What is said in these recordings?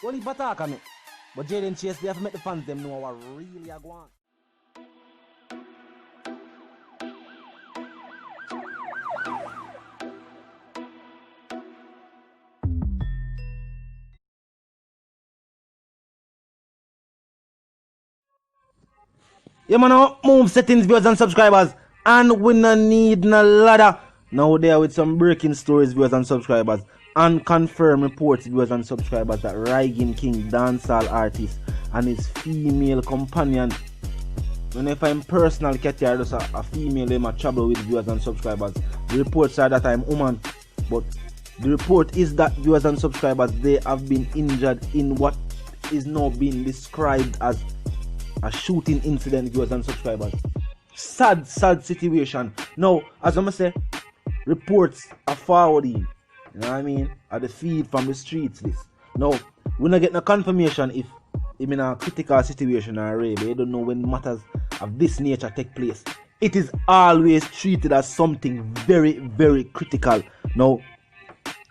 Only attack on me. But Jaden Chase, they have to make the fans them know what really are going on. Yeah, man, move settings, viewers and subscribers. And we no need no ladder. Now there with some breaking stories, viewers and subscribers. And confirmed reports, viewers and subscribers, that Rygin King, dancehall artist, and his female companion, when I find personal Katia, just a female, they might trouble with viewers and subscribers. The reports are that I'm woman, but the report is that viewers and subscribers, they have been injured in what is now being described as a shooting incident, viewers and subscribers. Sad situation. Now, as I'm say, reports are forwarding. You know what I mean? At the feed from the streets. This. Now, we're not getting a confirmation if I'm in a critical situation or rape. You don't know when matters of this nature take place. It is always treated as something very, very critical. Now,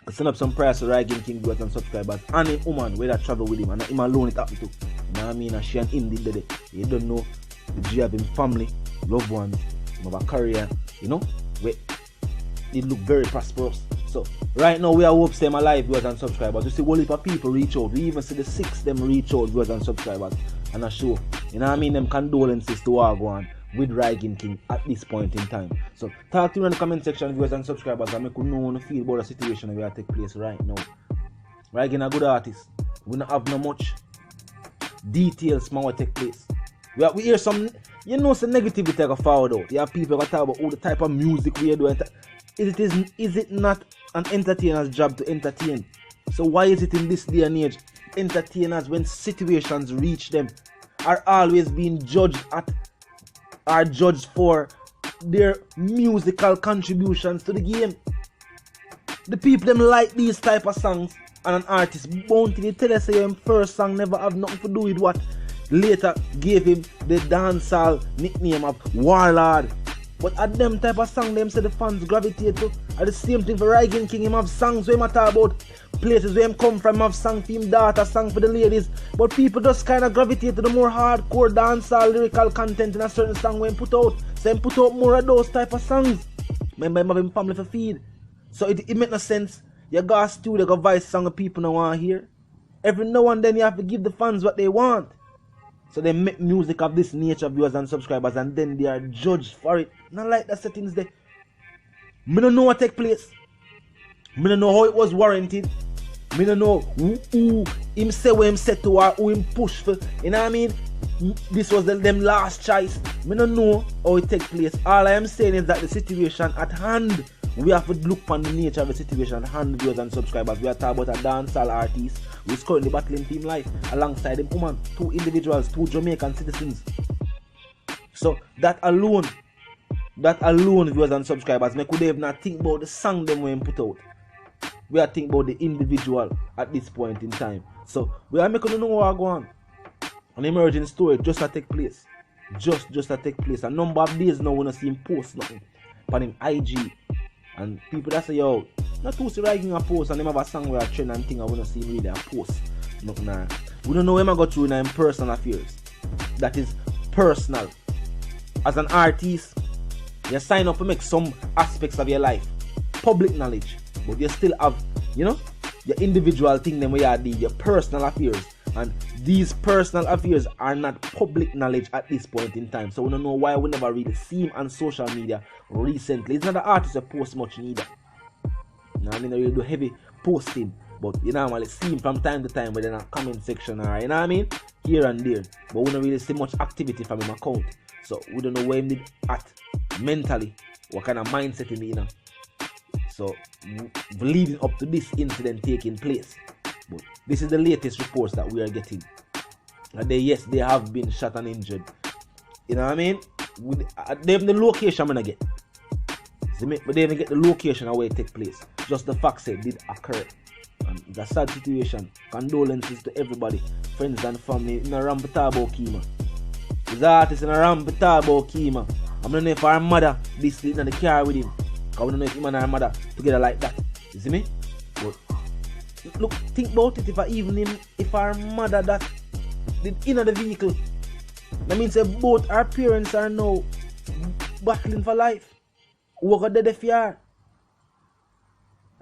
I send up some prayers to Rygin King, viewers and subscribers, and a woman where that travel with him, and him alone it happened to. You know what I mean? And she and him did it. You don't know the G of him family, loved ones, of a career, you know, where it look very prosperous. So right now we are hope them alive, viewers and subscribers. We see one heap of people reach out. We even see the 6 them reach out, viewers and subscribers, and I show, you know what I mean, them condolences to Wagwan with Rygin King at this point in time. So talk to me in the comment section, viewers and subscribers, and make you know how you feel about the situation that take place right now. Rygin a good artist. We don't have no much details from what take place. We hear some, you know, some negativity that forward out. You have people that talk about all the type of music we are doing. Is it not an entertainer's job to entertain? So why is it in this day and age, entertainers, when situations reach them, are always being judged for their musical contributions to the game? The people them like these type of songs, and an artist bound to tell us say him first song never have nothing to do with what later gave him the dancehall nickname of Warlord. But at them type of song them say the fans gravitate to. At the same thing for Rygin King, him have songs where him talk about places where him come from, him have song for him daughter, song for the ladies. But people just kind of gravitate to the more hardcore dancehall lyrical content in a certain song where him put out. So him put out more of those type of songs. Remember him have him family for feed. So it make no sense. You got a studio, got voice song that people don't want to hear. Every now and then you have to give the fans what they want. So they make music of this nature, viewers and subscribers, and then they are judged for it. Not like the settings there. Me don't know what take place. Me don't know how it was warranted. Me don't know who him say what him said to, or who him push for. You know what I mean? This was them last choice. Me don't know how it take place. All I am saying is that the situation at hand, we have to look on the nature of the situation at hand, viewers and subscribers. We are talking about a dancehall artist who is currently battling team life alongside them woman, 2 individuals, 2 Jamaican citizens. So that alone, viewers and subscribers, we could even not think about the song them when put out. We are thinking about the individual at this point in time. So we are making you know what going on. An emerging story just to take place. Just to take place. A number of days now we don't see him post nothing on him IG. And people that say, yo, not too see Rygin a post and them have a song where a trend and thing I wanna see him really a post. Nothing. We don't know when I go through in him personal affairs. That is personal. As an artist, you sign up to make some aspects of your life public knowledge. But you still have, you know, your individual thing them where you do your personal affairs. And these personal affairs are not public knowledge at this point in time. So we don't know why we never really see him on social media recently. It's not the artist that post much neither. You know, I mean, they really do heavy posting. But you normally see him from time to time within a comment section or, you know what I mean, here and there. But we don't really see much activity from him account. So we don't know where him did at mentally. What kind of mindset he in. So leading up to this incident taking place. But this is the latest reports that we are getting. And yes, they have been shot and injured. You know what I mean? They have the location I'm gonna get. But they even get the location where it take place. Just the fact that it did occur. And it's a sad situation. Condolences to everybody, friends and family in a Rampatabo Kima. There's artists in a Rampatabo Kima. I don't know if our mother this in the car with him. I don't know if him and our mother together like that. You see me? But Look, think about it. If our mother that did in the vehicle, that means that both our parents are now battling for life. Who got dead if you are?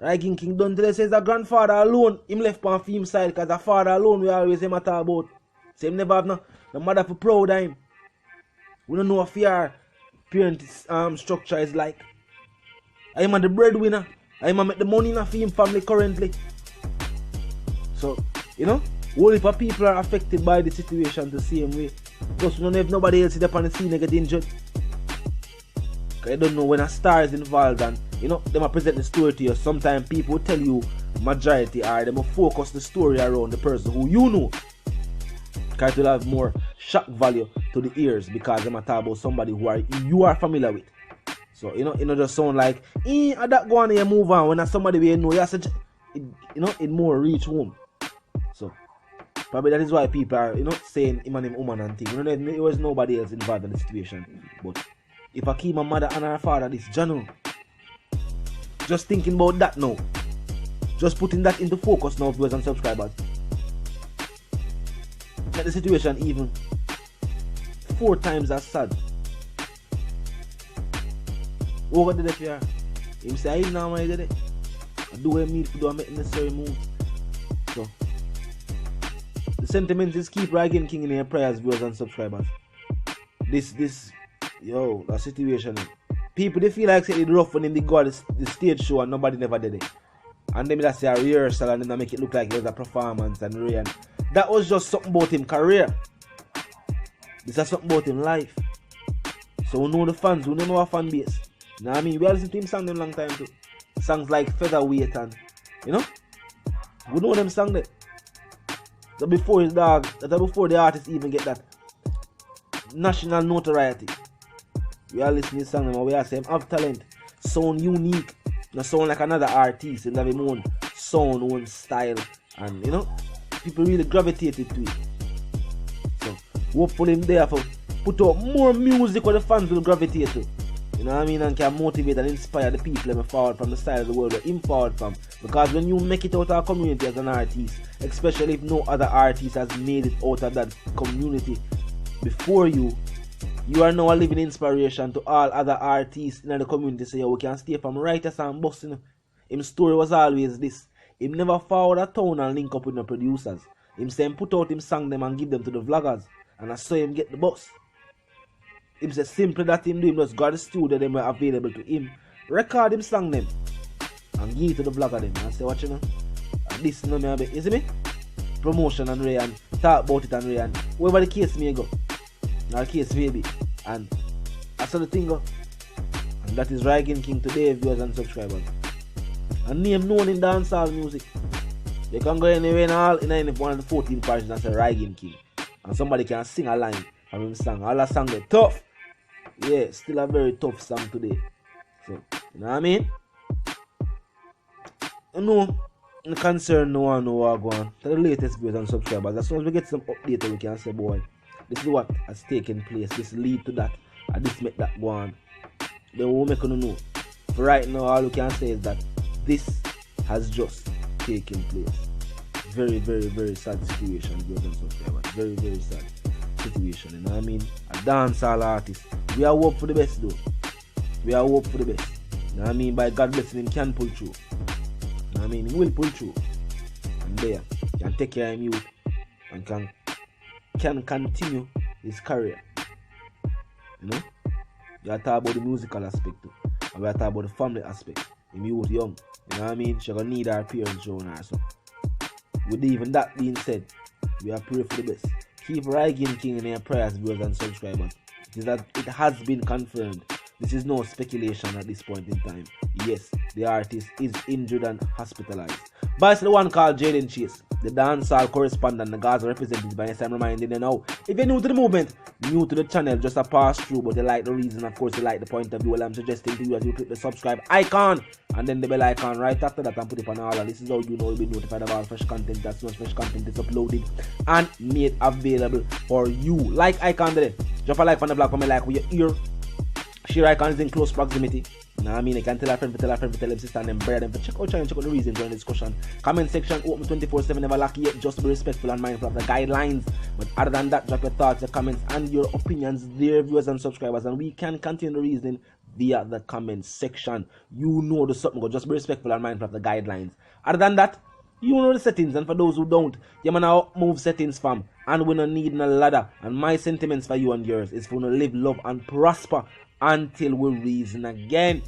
Rygin King done today says a grandfather alone, him left on him side, because a father alone we always him talk about. So him never have no mother for proud of him. We don't know what your parent structure is like. I am the breadwinner. I am make the money in a him family currently. So, you know, whole heap of people are affected by the situation the same way. Plus, we don't have nobody else up on the scene get injured. Because you don't know when a star is involved and, you know, they might present the story to you. Sometimes people will tell you majority are, they will focus the story around the person who you know. Because it will have more shock value to the ears because they might talk about somebody who you are familiar with. So, you know, just sound like, that go on here, move on. When somebody we know, it more reach home. So, probably that is why people are, saying him and him woman and thing. There was nobody else involved in the situation. But if I keep my mother and her father this channel, just thinking about that now, just putting that into focus now, viewers and subscribers, make the situation even 4 times as sad. Over the day, yeah. Him say, I know I did it. I do what I need to do and make necessary moves. So, the sentiment is keep Rygin King in your prayers, viewers and subscribers. That situation. People, they feel like say it rough when they go to the stage show and nobody never did it. And then that's a rehearsal and then they make it look like it was a performance and Ray. And that was just something about him career. This is something about him life. So we know the fans, we know our fan base. You know what I mean? We have listened to him song them long time too. Songs like Featherweight and, we know them song there. That before his dog, that before the artist even get that national notoriety. We are listening to song them and we are saying have talent, sound unique, not sound like another artist and have his own sound, own style, and people really gravitated to it. So hopefully him there for put out more music where the fans will gravitate to. You know what I mean? And can motivate and inspire the people them forward from the side of the world where him forward from. Because when you make it out of our community as an artist, especially if no other artist has made it out of that community before you, you are now a living inspiration to all other artists in the community. Say, we can stay from writers and busting. His story was always this. Him never forward a town and link up with the producers. Him say him put out him song them and give them to the vloggers. And I saw him get the bus. Him say simply that him do, him just got the studio them were available to him. Record him song them. And give it to the vlogger them. And say, what you know? And this no me a bit. You see me? Promotion and Ray and talk about it and Ray and wherever the case may go. Or the case may be. And that's how the thing go. And that is Rygin King today, viewers and subscribers. And name known in dancehall music. You can go anywhere in one of the 14 parishes and say Rygin King. And somebody can sing a line from him song. All that song they tough. Yeah, still a very tough song today. So, you know what I mean? In concern no one know what go on. To the latest viewers and subscribers. As soon as we get some update we can say, boy, this is what has taken place. This lead to that. And this make that go on. Then we'll make you know. For right now, all we can say is that this has just taken place. Very, very, very sad situation, viewers and subscribers. Very, very sad situation. You know what I mean? A dancehall artist. We are hope for the best though. We are hope for the best. You know what I mean? By God blessing him can pull through. You know what I mean? He will pull through. And there, can take care of him youth and can continue his career. You know? We are talking about the musical aspect too. And we are talking about the family aspect. Him youth young. You know what I mean? She's gonna need her parents showing her so. With even that being said, we are praying for the best. Keep Rygin King in your prayers, viewers and subscribers. It has been confirmed. This is no speculation at this point in time. Yes, the artist is injured and hospitalized. But it's the one called Jaden Chase, the dancehall correspondent, the Gaza representative. By this time, reminding you now, if you're new to the movement, new to the channel, just a pass through, but you like the reason, of course, you like the point of view. Well, I'm suggesting to you that you click the subscribe icon and then the bell icon right after that and put it on all. And this is how you know you'll be notified about fresh content. As soon as fresh content is uploaded and made available for you. Like icon there. Drop a like on the block for me like with your ear. Share icon is in close proximity. Nah, I mean, you can tell a friend, tell them sister and them brother them. Check out the reason during the discussion. Comment section open 24/7, never lucky yet. Just be respectful and mindful of the guidelines. But other than that, drop your thoughts, your comments, and your opinions, dear viewers and subscribers, and we can continue the reasoning via the comment section. You know the something, go just be respectful and mindful of the guidelines. Other than that, you know the settings, and for those who don't, you man now move settings fam, and we don't need no ladder. And my sentiments for you and yours is for to live, love, and prosper until we reason again.